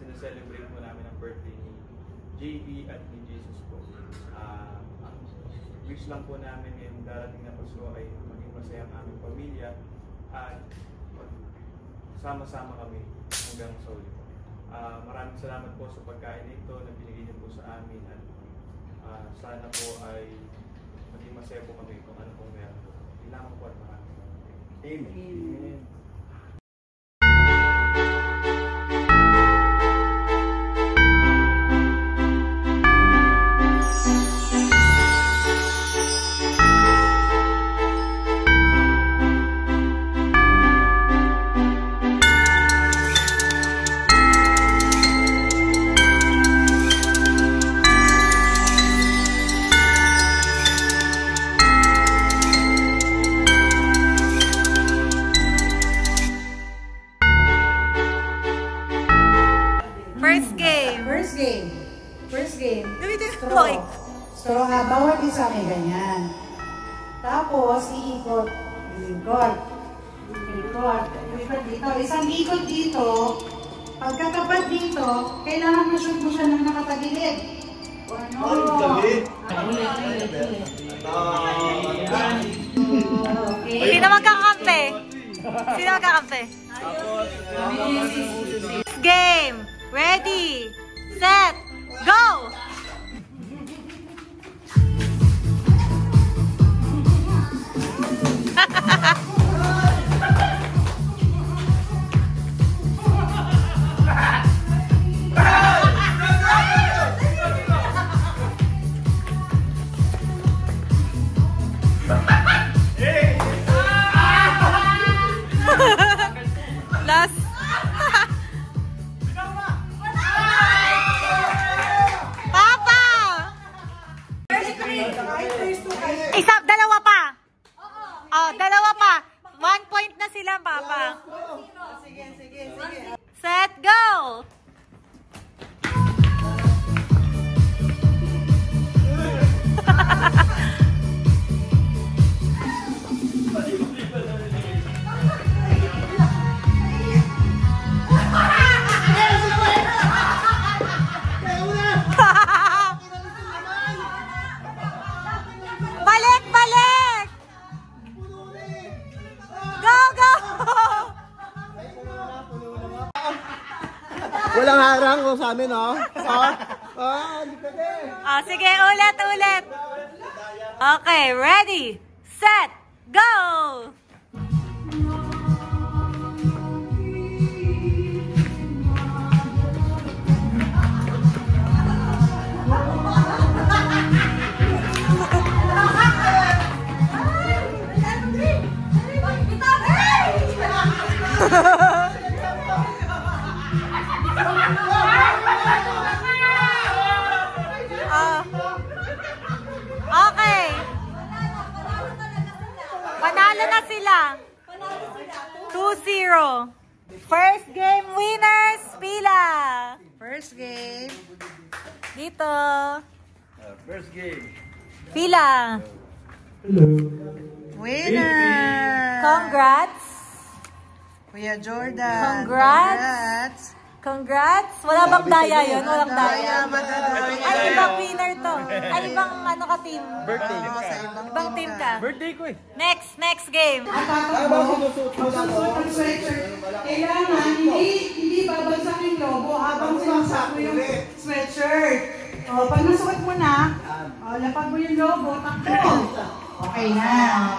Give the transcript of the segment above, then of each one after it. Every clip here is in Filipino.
sineselebrate po namin ang birthday ni JB at ni Jesus po. Wish lang po namin yung darating na Pasko ay maging masaya ang aming pamilya at sama-sama kami hanggang sa uli po. Maraming salamat po sa pagkain nito na binigay niyo po sa amin at sana po ay maging masaya po kami kung ano pong meron po. Kailangan po at maraming salamat. Amen. Amen. First game. Straw. Bawat isa may ganyan. Tapos, iikot. Ikot dito. Isang ikot dito. Pagkatapat dito, kailangan ma-shoot mo siya ng nakatagilid. Sino magkakampi? Game! Ready! Set! Go! Last. Papa! Dalawa pa. Oh, dalawa pa. 1 point na sila, Papa. Sige. Set, go! Walang harang ko sa amin, no? Sige, ulit. Okay, ready, set, go! Okay. Panalo na sila. 2-0. First game winners, pila. First game. Dito. First game. Pila. Hello. Winner. Congrats. Kuya Jordan. Congrats. Wala bang daya yun? Walang daya. Ay, ibang winner to. Ay, ibang ano ka team? Birthday. Ibang team ka. Birthday ko eh. Next game. Masusuot ang sweatshirt. Kailangan, hindi babagsak yung logo habang sinasako yung sweatshirt. O, pag nasuot mo na, lapag mo yung logo, takbo. Okay na.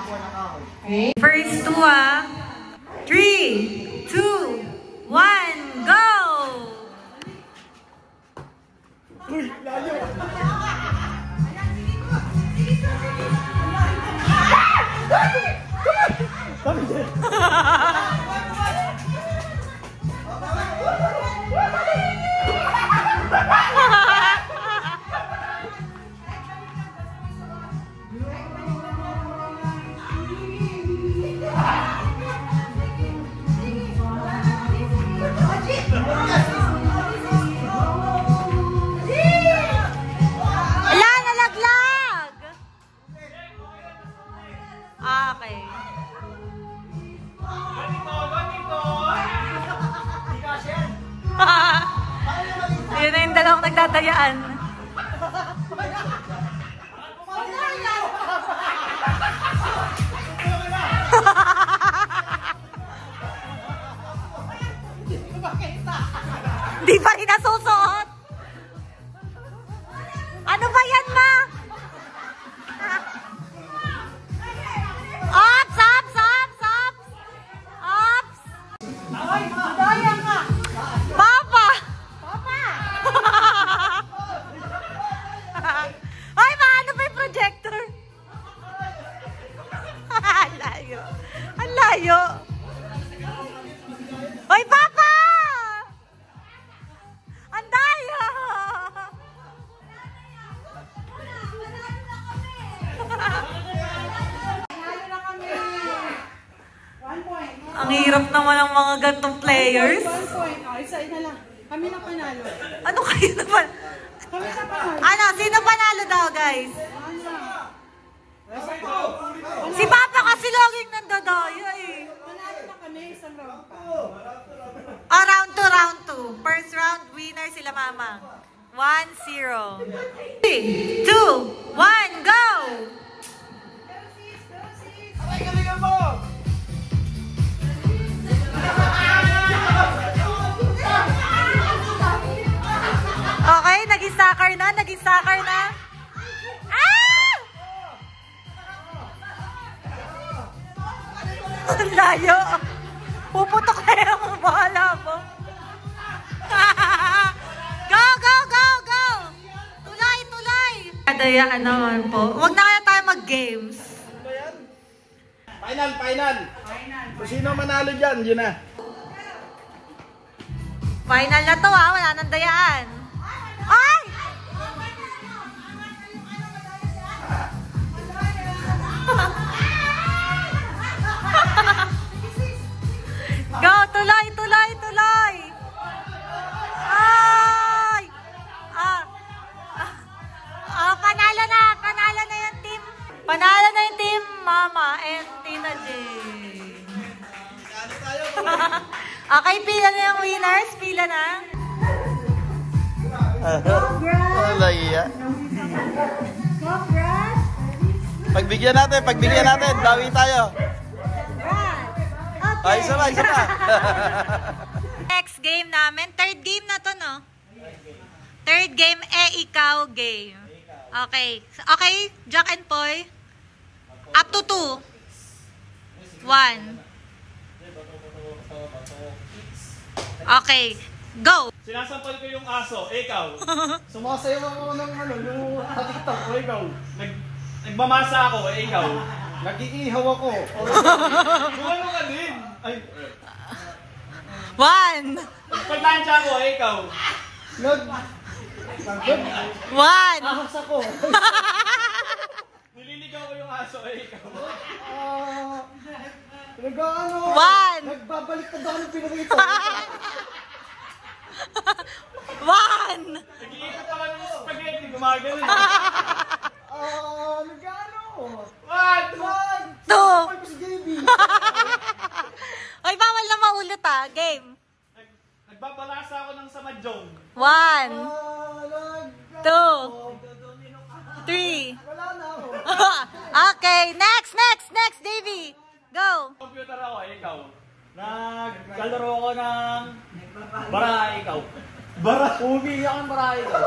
Okay. First two, 3, 2, 1, go! Uy, layo! pala akong nagdadayaan. Di pa rin nasusuot. Ano ba yan, ma? Ops, ops, ops, ops. Ops. Ay, daya ka! Papa! Papa! Ay, paano ba yung projector? Ang layo. Ang layo. Ay, Papa! Ang daya! Nanalo na kami! 1 point. Ang hirap naman ng mga gantong players. 1 point. Oh, isa na lang. Kami na panalo. Ano kayo naman? Kami na panalo. Ano? Sino panalo daw, guys? Ano? Si Papa kasi laging nandadaya eh. Panalo na kami. Isang round pa. Oh, round 2, round 2. First round, winner sila mama. 1-0. 3, 2, 1, go! Okay, naging soccer na, naging soccer na. Ah! Ang layo. Puputok na yung bahala mo. Go, go, go, go! Tulay, tulay! Kadayaan naman po. Huwag na kaya tayo mag-games. Final, final. Kung sino manalo dyan, yun na. Final na to ha, wala nang dayaan. Ay! Go, tuloy, tuloy, tuloy! Ay! Panalo na yung team. Panalo na yung team, Mama and Tina J. Okay, pila na yung winners, pila na. Wala iya. Congrats! Pagbigyan natin. Bawi tayo. Okay. Ay, isa pa. Next game namin, third game na to, no? Third game, ikaw game. Okay. Okay, Jack and Poy. Up to 2. 1. Okay, go! Sinasampal ko yung aso, ikaw. Sumasayaw ako ng yung TikTok ko, ikaw. Nagmamasa ako, ikaw. Nag-iihaw ako. Ano ka din? Ay, 1. pagtansya ako, ikaw. Ahas ako. Nililigaw ko yung aso, ikaw. Nag-ano? 1. Nagbabalik na daw ng pinarito. 1. Nag-iikot ako ng spaghetti, gumagano. Nag-ano? 1, 2. Ay, si JB. Ay, bawal na maulot ha. Game. Nagbabalasa ako ng samadyong. 1, 2, 3. Wala na ako. Okay, next, Davey. Go. Computer ako, ikaw. Naglalaro ako ng bara, ikaw. Bara? Ubi ako ng bara, ikaw.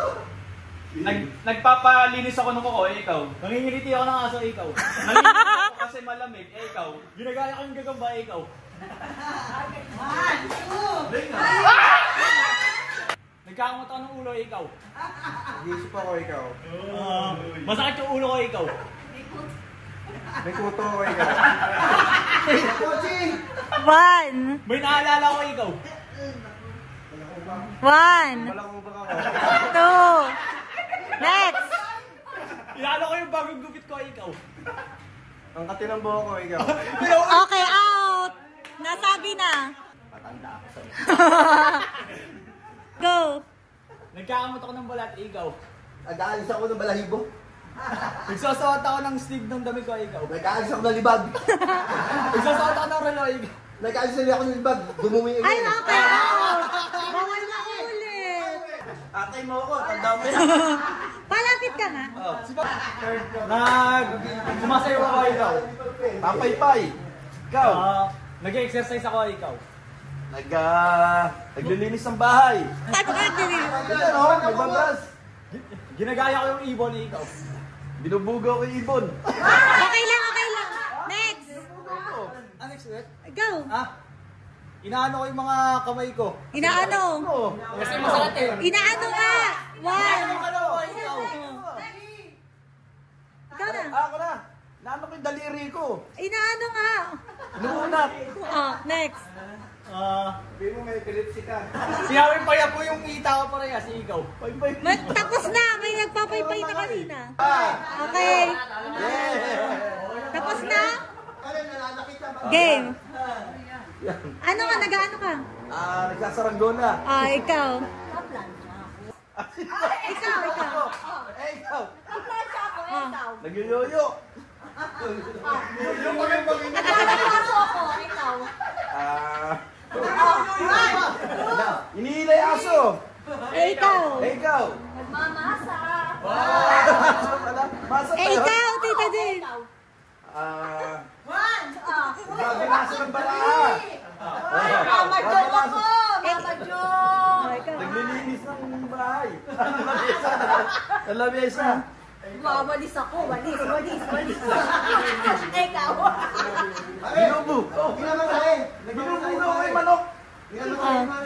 Nagpapalinis ako ng kuko, ikaw. Nangingiliti ako ng aso, ikaw. Nangingiliti ako kasi malamig, ikaw. Ginagaya ko yung gagamba, ikaw. Nagkakamot ako ng ulo, ikaw. Nag-iisip ako, ikaw. Masakit yung ulo ko, ikaw. May kuto ako, ikaw. 1, May naalala ko, ikaw. 1, Malakubak ako. 2. Next. Ilalo ko yung bagong gupit ko, ikaw. Ang katinang buho ko, ikaw. Okay, out. Nasabi na. Matanda ako sa'yo. Go. Nagkakamot ako ng balat, ikaw. Nag-aalis ako ng balahibo. Nagsasawat ako ng sleeve ng damit ko, ikaw. Nag-aalis ako ng libag. Nagsasawat ako ng relo, ikaw. Nag-aalis ako ng libag. Dumumi Ay, okay, out. Bawal na ulit. Atay mo ako, tanda mo yan. Palapit ka nga. Sumasayaw ako ikaw. Papaypay. Ikaw. Nag-exercise ako ikaw. Naglilinis ng bahay. Ano ka din? Ano? Nagbabas. Ginagaya ko yung ibon ni ikaw. Binubugaw ko yung ibon. Okay lang, okay lang. Next. Next ulit? Go. Inaano ko yung mga kamay ko. Inaano? Oo. Kasi masakit eh. Inaano nga. One. Ikaw. Ikaw na. Ako na. Naano ko yung daliri ko. Inaano nga. Inuunat. Oh, next. Hindi mo may epilepsy ka. Sinawin pa yan po yung kita ko parehas, ikaw. Tapos na. May nagpapaypay na kanina. Okay. Tapos na? Game. Ano ka? Nag-ano ka? Nagsasaranggo na. Ikaw. Ikaw. Ikaw. Nagyoyoyo. Inihilay aso. Ikaw. Ikaw. Nagmamasa. Masa tayo. Ikaw, Tita din. Sabi nasa ng balaha. Mama Jong ako! Mama Jong! Naglilinis ng bahay. Ang lamesa. Mawalis ako. Walis. Ikaw. Binubu. Binubu na ako yung manok.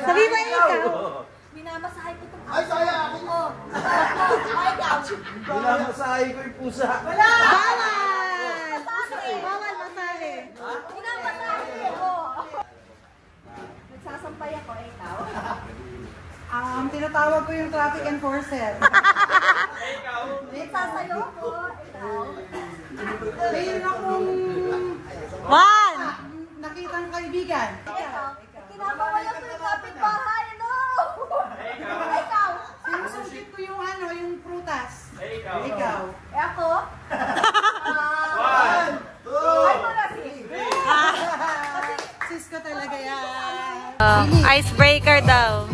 Sabi mo ikaw. Minamasahay ko itong Ay, saya ako. ikaw. Minamasahe ko yung pusa. Bawal. Bawal masahe. Minamasahay ko. Nagsasampay ako. Ikaw. Tinatawag ko yung traffic enforcer. Nagsasayo ako. Ikaw. Mayroon akong One. nakitang kaibigan. Ikaw. Kinabawala ko yung kapitbahay. Ano? Ikaw. Sinusungkit ko yung yung prutas. Ikaw. Ako. Ay mo na sis. Sis ko talaga yan. Icebreaker daw.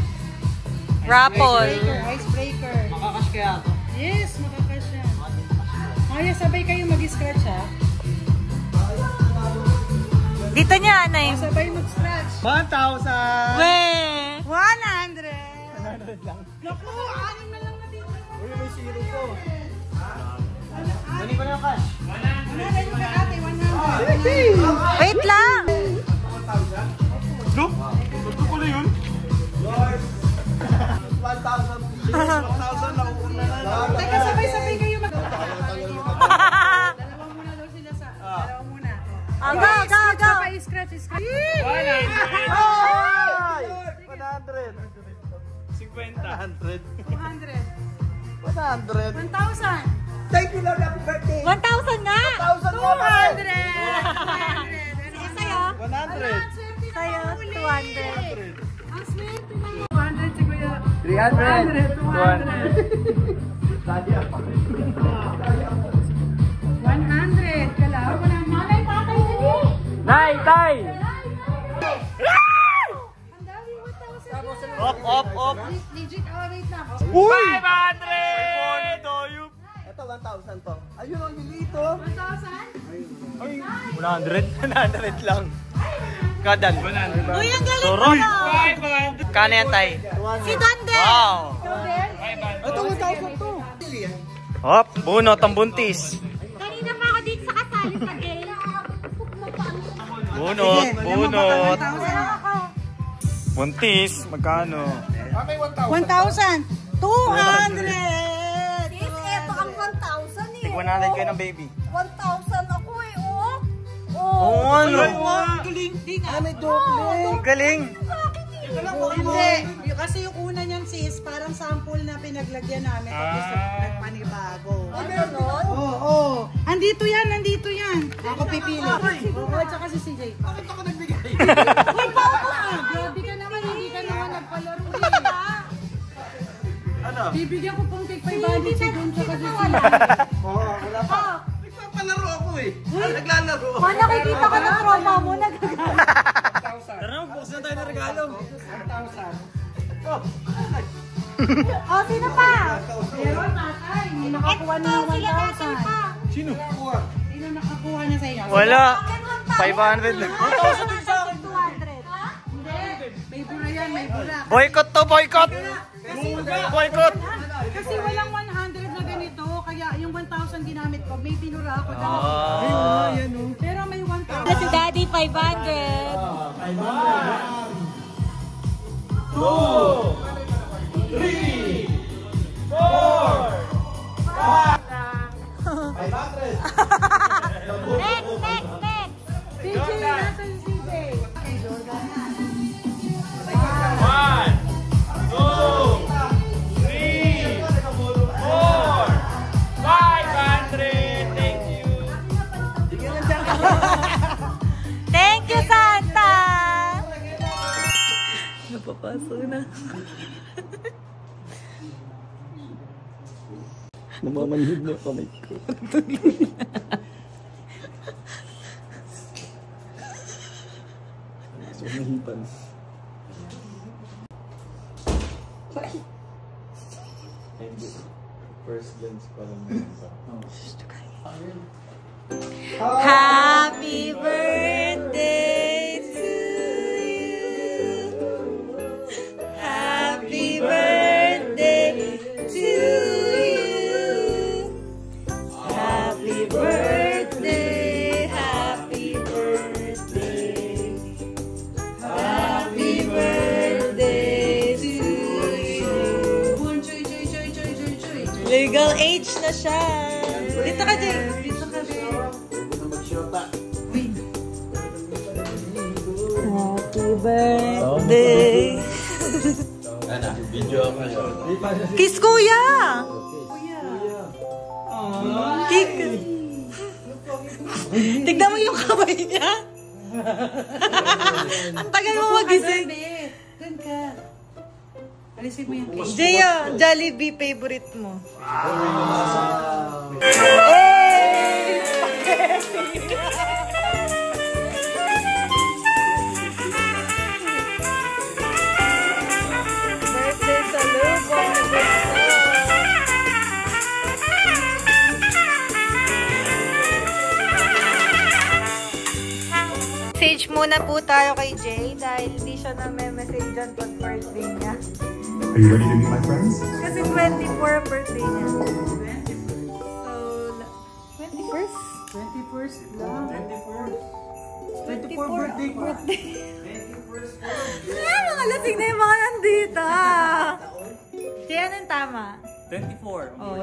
Raffle. Icebreaker. Makakash kaya ako. Yes, makakash yan. Kaya sabay kayo mag-scratch ha. Dito niya, Anay. Sabay mag-scratch. 1,000! Weh. 100. 100 lang. Naku, 6 na lang na dito. Uy, may zero ko. Mani ko na yung cash. 100 yung kay ate, 100. Wait lang. Look! Ito ko na yun. 1,000 nakukuha na. Teka, sabay-sabay kayo mag... Dalawa muna daw sila sa... Dalawa muna. Go. Scratch. 100! 100. 200. 100. 1,000. Thank you, Lord. Happy birthday. 1,000 nga. 1,000 Sa'yo? 100. Sa'yo, 200. Ang swerte na yun. 200 si Kuya. 300. 200. 100. Kalaw ko na. Malay pa kayo dali. Nay, tay! Ang dami 1,000. Op. Legit, wait lang. Uy! 500! Ito, 1,000 to. Ayun, ang lilito. 1,000? Ay, 100 lang. Kadan. Uy, ang galing Soroy. mo. Kano yan, tay? Si Don din. Wow! Ito, 1,000 to. Hop, bunot ang buntis. Kanina pa ako dito sa kasali sa game. Bunot. 1,000. Buntis, magkano? 1,000. 200. Sis, eto ang 1,000 eh. Tigwan natin kayo ng baby. 1,000 ako eh. Oo, ano? Galing. Ang galing. Hindi. Kasi yung una niyan sis, parang sample na pinaglagyan namin. Tapos nagpanibago. Oo. Andito yan. Ako pipili. Oo, at saka si CJ. Bakit ako nagbigay? Grabe ka naman, hindi ka naman nagpalaro eh. Ano? Bibigyan ko pang cake 500 si Don tsaka si CJ. Oo, wala pa. Nagpapalaro ako eh. Naglalaro. Nakikita ka ng trauma mo. Tara, buksan na tayo ng regalo. 1,000. Oh, sino pa? Pero tatay, hindi nakakuha na ng 1,000. Sino? Sino nakakuha na sa inyo? Wala. 500 lang. 1,000 din sa akin. 200. Hindi. May bura yan, may bura. Boycott to, boycott! Boycott! Kasi walang 100 na ganito, kaya yung 1,000 ginamit ko, may binura ako daw. Pero may 1,000. Si Daddy, 500. 500! Next. CJ, nasa yung CJ? 500! Thank you! Thank you, Santa! Napapasok na. Namamanhid na kamay ko. So, nahipan. First glance pa lang. Happy birthday to you. Happy birthday to you. Happy birthday, happy birthday. Happy birthday to you. Legal age na siya. Dito ka, Jay. Dito ka, Jay. Happy birthday. Ano? Video ako. Kiss kuya! Kick. Tignan mo yung kamay niya. Ang tagal mo magising. Doon ka. Alisin mo yung cake. Jaya, Jollibee favorite mo. Birthday sa lubong. Message muna po tayo kay Jay dahil hindi siya na may message dyan pag birthday niya. Are you ready to meet my friends? Kasi 24 birthday niya. So, 21st? 21st lang. 24 birthday ko. Ah, mga lasing na yung mga nandito. Jay, anong tama? 24. Oh,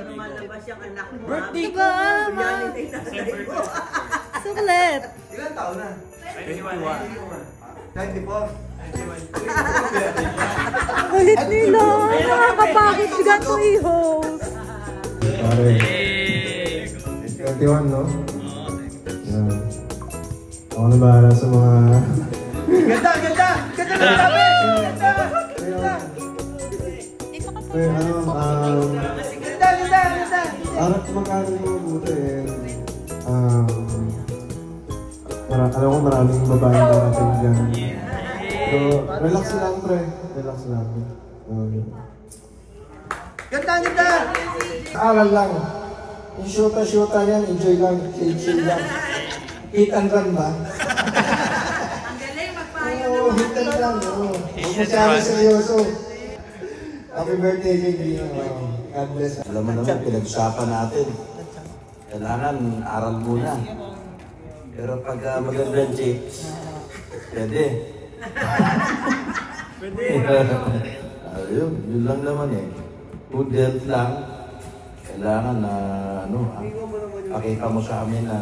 Birthday ko! diba? Sulit. Ilan taon na? 21. 24. Ulit nila. Nakakapagod si ganito i-host. Pare. 21, no? Yeah. Ako na bahala sa mga... Ganda! Ganda! Ganda na sabi! Ganda! Ganda! Ganda! Harap magkano yung mabuti alam ko maraming babae darating dyan. So, relax lang, pre. Relax lang. Ganda! Ganda! Aral lang. Yung shoota yan, enjoy lang. Chill lang. Hit and run ba? Ang galing, magpayo Oo, hit and run. Huwag masyari seryoso. Happy birthday, Jay. God bless. Alam mo naman, pinag-usapan natin. Kailangan aral muna. Pero pag magandang chicks, pwede. Pwede. Yun lang naman eh. Good health lang. Kailangan na, pakita mo sa amin na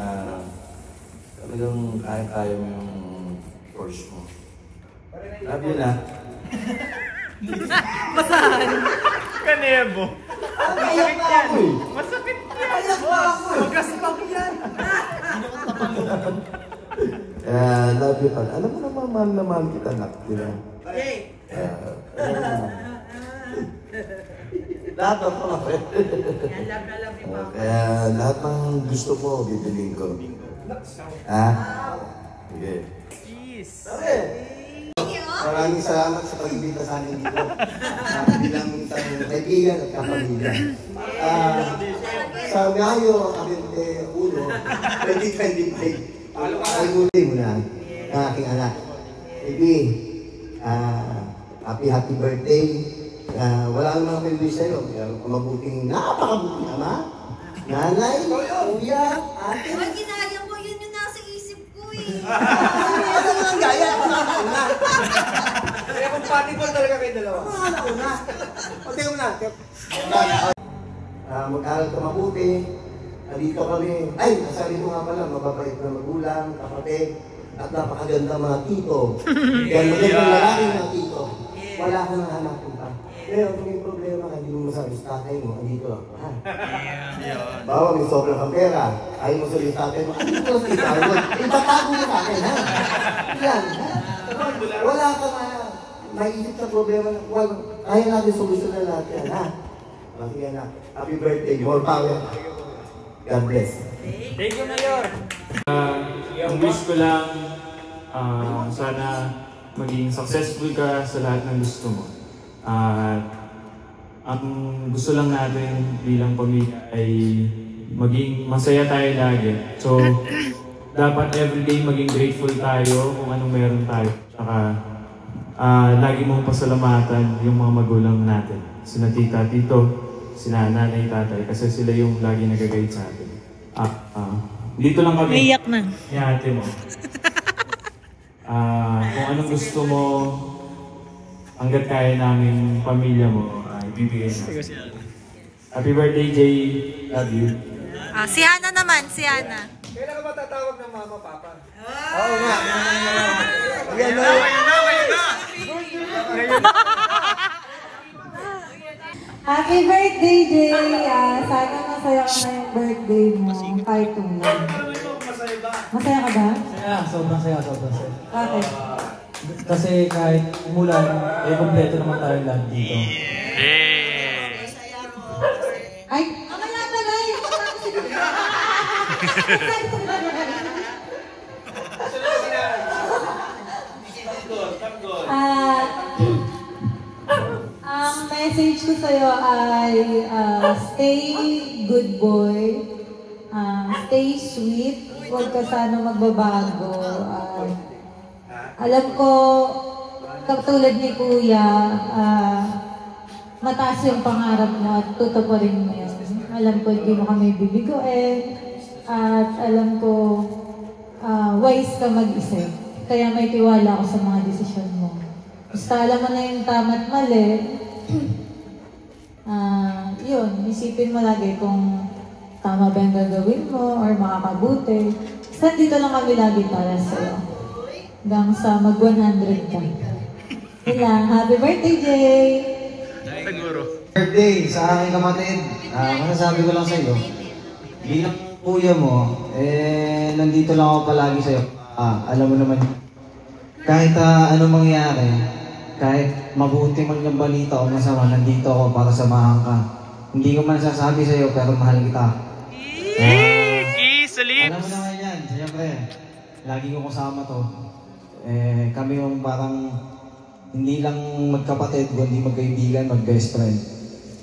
talagang kaya-kaya mo yung course mo. Love you na. Basahan. Kanebo. Masakit yan. Masakit yan. Ayak mo ako. Magkasipag yan. Love you pa. Alam mo naman, mahal na mahal kita, anak. Diba? Lahat ng mga kaya lahat ng gusto mo, bibiliin ko. Ha? Sige. Cheese. Maraming salamat sa pag-ibita sa amin dito. Bilang isang kaibigan at kapamilya. Sa Mayo, 2025, ay muli mo na ang aking anak. Baby, happy birthday. Wala namang pwede sa'yo. Mabuting, napakabuting ama. Nanay, kuya, ate. Ay, ginaya mo, yun yung nasa isip ko eh. Ano mo ang gaya? Ako na. Kaya compatible talaga kayo dalawa. Ako na. O, tingnan mo na. Mag-aral ka mabuti. Dito kami. Ay, nasabi ko nga pala, mababait na magulang, kapatid, at napakaganda mga tito. Kaya magandang lalaki mga tito. Wala akong nahanapin pa. Pero kung may problema ka, hindi mo masabi sa tatay mo, andito ako. Bawa, may sobrang kang pera. Ayaw mo sabihin sa tatay mo, andito lang sa tatay mo. Itatago mo sa akin, ha? Yan, ha? Wala ka maisip sa problema. Kaya natin solusyon na lahat yan, ha? Sige na. Happy birthday. More power. God bless. Thank you, Mayor. Ang wish ko lang, sana maging successful ka sa lahat ng gusto mo. Ang gusto lang natin bilang pamilya ay maging masaya tayo lagi. So, dapat everyday maging grateful tayo kung anong meron tayo. Tsaka, lagi mong pasalamatan yung mga magulang natin. Sina tita, tito, sina nanay, tatay, kasi sila yung lagi nag-guide sa atin. Dito lang kami. Iyak na. Ni ate mo. Kung anong gusto mo, hanggat kaya namin pamilya mo, ibibigay na. Happy birthday, Jay. Love you. Si Hana naman, si Hana. Kailan ka ba tatawag ng mama, papa? Oo nga. Ngayon na. Happy birthday, Jay! Sana masaya ka na yung birthday mo kahit tulan. Masaya ka ba? Saya, sobrang saya. Bakit? Kasi kahit umulan, kompleto naman tayo lahat dito. Ay, wala tagay! Ang message ko sa'yo ay stay good boy, stay sweet, huwag ka sana magbabago. Alam ko, katulad ni Kuya, mataas yung pangarap mo at tutuparin mo yun. Alam ko hindi mo kami bibigoin at alam ko wise ka mag-isip. Kaya may tiwala ako sa mga desisyon mo. Basta alam mo na yung tama at mali, yun, isipin mo lagi kung tama ba yung gagawin mo or makakabuti. Basta dito lang kami lagi para sa'yo. Hanggang sa mag-100 ka. Yun lang. Happy birthday, Jay! Birthday sa aking kapatid. Masasabi ko lang sa iyo, bilang kuya mo, nandito lang ako palagi sa iyo. Alam mo naman, kahit anong mangyari, kahit mabuti man yung balita o masama, nandito ako para samahan ka. Hindi ko man sasabi sa iyo, pero mahal kita. Alam mo naman yan, siyempre, lagi ko kasama to. Kami yung parang hindi lang magkapatid, kundi magkaibigan, mag-best friend.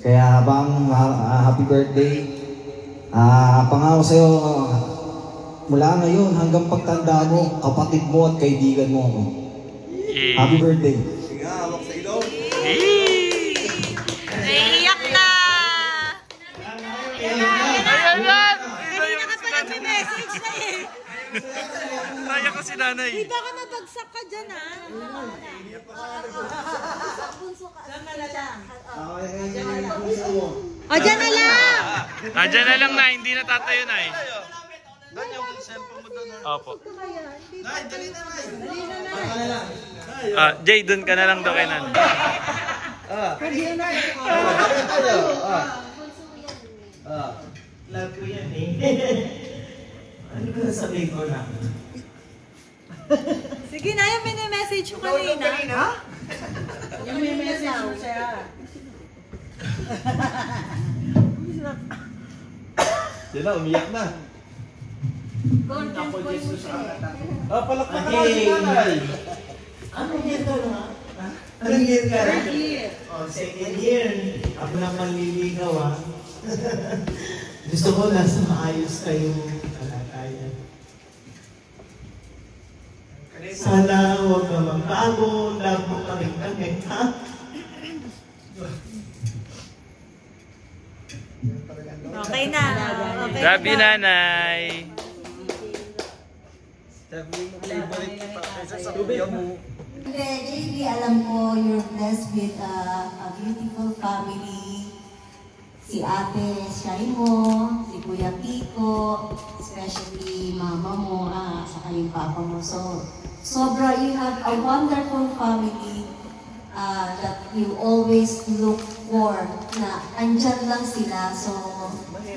Kaya habang happy birthday, pangako sa'yo, mula ngayon hanggang pagtanda mo, kapatid mo at kaibigan mo ako. Happy birthday. Sige, hawak sa ilong. Naiiyak na! Kanina ka pa nag-message na eh. Kaya ko si nanay. Di ba ka mabagsak ka dyan Diyan na lang. O, dyan na lang! Diyan na lang na, hindi na tatayo na eh. Opo. Nay, dali na, Nay. Jay, dun ka na lang daw kay nan. Love ko yan eh. Ano ka sabihin ko na? Sige na, yung mini-message ko kanina. Yung may message mo siya. Sila, umiyak na. Golden boy mo siya. Palakpakan natin, nanay. Ano yan to na? Anong year ka? Third year. Oh, second year. Ako na manliligaw ah. Gusto ko nasa maayos kayong kalagayan. Sana huwag ka magbago, love mo pa rin kami, ha? Okay na. Okay Love you, na. nanay. Hindi, JB, alam ko you're blessed with a beautiful family. Si Ate Shai mo, si Kuya Kiko, especially mama mo, saka yung papa mo. So, sobra, you have a wonderful family that you always look for, na andyan lang sila. So,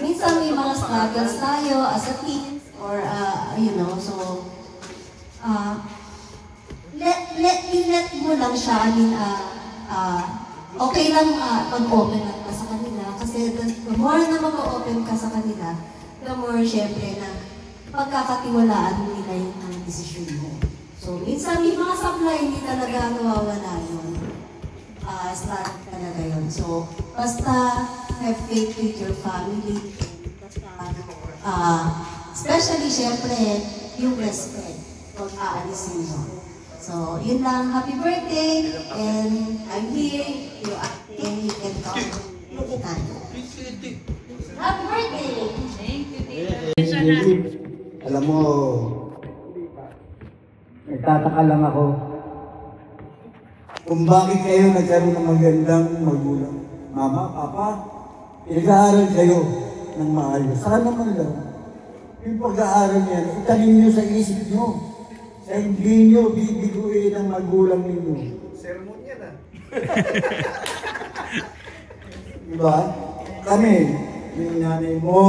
minsan may mga struggles tayo as a team, or, so, let mo lang siya, okay lang mag-open up ka sa kanila. Kasi the more na mag-open ka sa kanila, the more syempre na pagkakatiwalaan nila yung decision mo. So, minsan may mga supply, hindi talaga nawawala yun. Start talaga yun. So, basta have faith with your family. Especially, syempre, yung respect. Huwag aalisin mo. So, yun lang. Happy birthday! And I'm here. You can call me. Happy birthday! Thank you, Tita. Alam mo, nagtataka lang ako kung bakit kayo nagkaroon ng magandang magulang. Mama, Papa, pinag-aaral kayo ng maayos. Saka naman lang, yung pag-aaral yan, itanim nyo sa isip nyo. Sa hindi nyo bibiguin ang magulang ninyo. Sermon yan ah. Diba? Kami, yung nanay mo,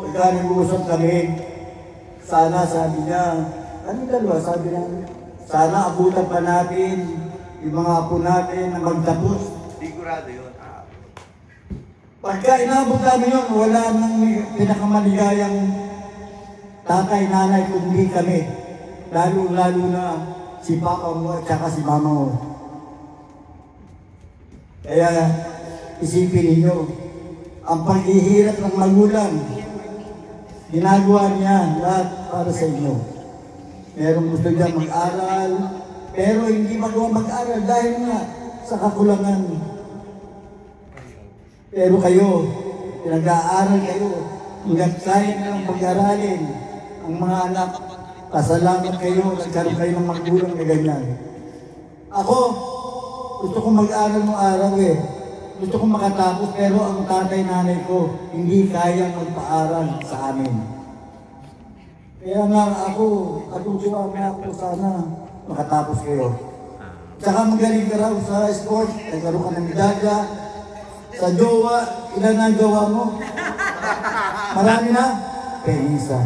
pagka nag-uusap kami, sana sabi niya, sabi niya, sana abutan pa natin yung mga apo natin na magtapos. Sigurado yun. Pagka inabot namin yun, wala nang pinakamaligayang tatay, nanay, kundi kami. Lalo na si Papa mo at saka si Mama mo. Kaya isipin ninyo, ang paghihirap ng magulang, ginagawa niya lahat para sa inyo. Merong gusto niya mag-aral, pero hindi magawa mag-aral dahil nga sa kakulangan. Pero kayo, pinag-aaral kayo, hanggang kaya nilang pag-aralin ang mga anak. Pasalamat kayo, nagkaroon kayo ng magulang na ganyan. Ako, gusto kong mag-aral ng araw eh. Gusto kong makatapos, pero ang tatay-nanay ko hindi kayang magpaaral sa amin. Kaya nga ako, katutuwa nga ako sana makatapos kayo. Tsaka magaling ka raw sa sport, nagkaroon ka ng medalya. Sa jowa, ilan na ang jowa mo? Marami na? Kaya isa.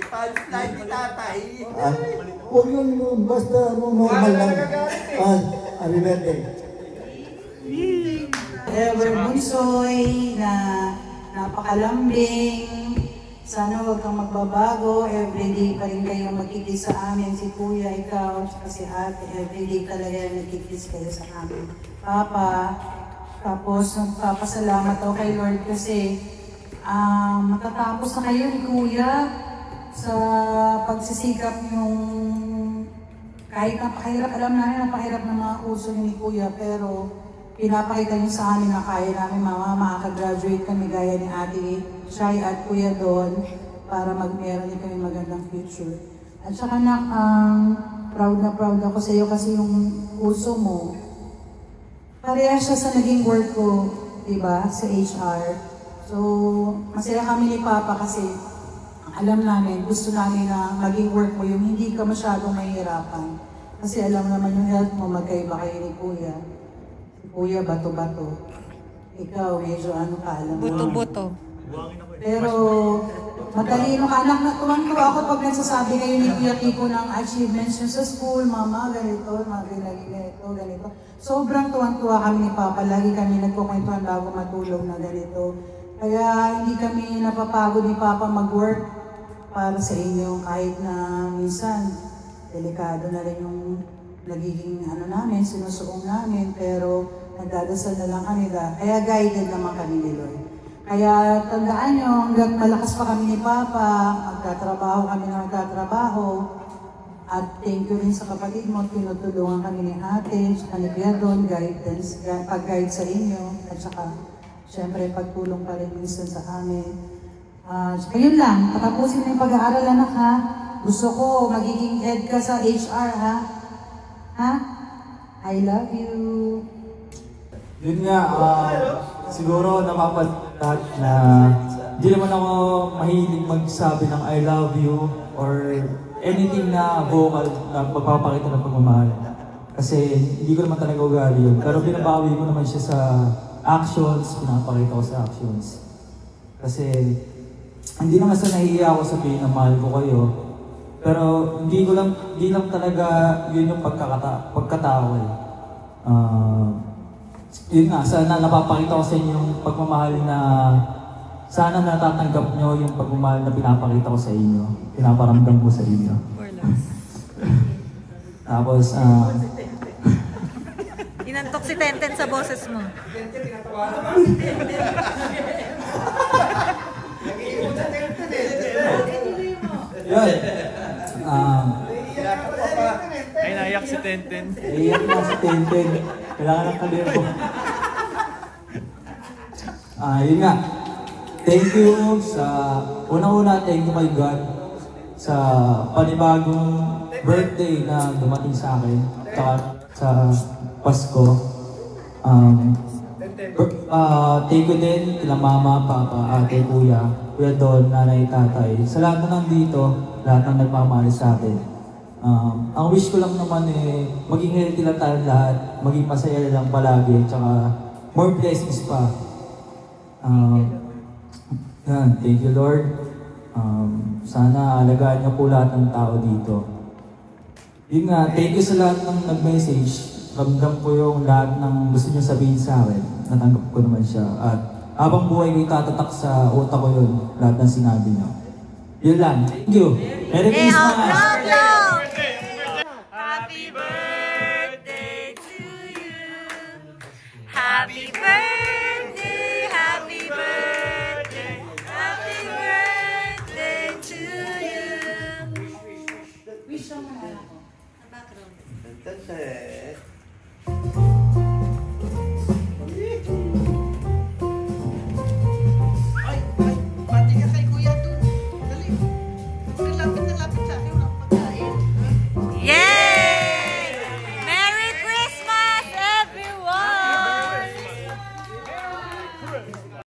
Palestine ni tatay. Huwag yun, basta normal lang. Happy birthday. Ever Bunsoy na napakalambing. Sana huwag kang magbabago. Everyday pa rin kayo magkikis sa amin. Si Kuya, ikaw, at si Ate. Everyday talaga nagkikis kayo sa amin. Papa, tapos nagpapasalamat ako kay Lord kasi matatapos na kayo ni Kuya sa pagsisikap yung kahit napakahirap, alam namin napakahirap ng mga kurso ni Kuya, pero pinapakita niyo sa amin na kaya namin makaka-graduate kami gaya ni Ate Shai at Kuya Don para meron din kami magandang future. At saka proud na proud ako sa iyo kasi yung kurso mo, parehas siya sa naging work ko, diba, sa HR. So, masaya kami ni Papa kasi alam namin, gusto namin na maging work mo yung hindi ka masyadong mahihirapan. Kasi alam naman yung health mo, magkaiba kayo ni Kuya. Si Kuya, bato-bato. Ikaw, medyo ka, alam mo. Buto-buto. Pero, matalino ka. Anak, natuwang-tuwa ako pag nagsasabi kayo ni Kuya Kiko ng achievements nyo sa school. Mama, ganito, ganito. Sobrang tuwang-tuwa kami ni Papa. Lagi kami nagkukwentuhan bago matulog na ganito. Kaya hindi kami napapagod ni Papa mag-work para sa inyo kahit na minsan delikado na rin yung nagiging namin, sinusuong namin, pero nagdadasal na lang kami, kaya guided naman kami ni Lord. Kaya tandaan nyo, hanggang malakas pa kami ni Papa, magtatrabaho kami na magtatrabaho, at thank you rin sa kapatid mo, tinutulungan kami ni Ate, sa ni Kuya Don, guidance, pag-guide sa inyo, at saka syempre pagtulong pa rin minsan sa amin. So yun lang, patapusin mo yung pag-aaral, anak ha. Gusto ko magiging head ka sa HR ha. Ha? I love you. Yun nga, siguro napapantat na hindi naman ako mahilig magsabi ng I love you or anything na vocal na magpapakita ng pagmamahal. Kasi hindi ko naman talaga ugali yun. Pero binabawi ko naman siya sa actions, pinapakita ko sa actions. Kasi hindi naman sa nahihiya ako sabihin na mahal ko kayo. Pero hindi lang talaga yun yung pagkatao eh. Yun nga, sana napapakita ko sa inyo yung pagmamahal na sana natatanggap nyo yung pagmamahal na pinapakita ko sa inyo. Pinaparamdam ko sa inyo. Tapos, Inantok si Tenten sa boses mo. Yun. Ay, naiyak si Tenten. Naiyak na si Tenten. Kailangan ng kalirbo. Yun nga. Thank you sa... Unang-una, thank you kay God sa panibagong birthday na dumating sa akin. Tsaka sa Pasko. Thank you din kila Mama, Papa, Ate, Kuya, Kuya Don, Nanay, Tatay. Sa lahat na nandito, lahat ng nagmamahal sa atin. Ang wish ko lang naman maging healthy lang tayo lahat, maging masaya lang palagi, tsaka more blessings pa. Thank you Lord. Sana alagaan niyo po lahat ng tao dito. Yun nga, thank you sa lahat ng nag-message. Ramdam ko yung lahat ng gusto niyo sabihin sa akin. Natanggap ko naman siya. At habang buhay ko itatatak sa utak ko yun, lahat ng sinabi niyo. Yun lang. Thank you. Merry Christmas! Happy birthday to you. Happy birthday, happy birthday, happy birthday to you. Wish naman anak ko. Background. That's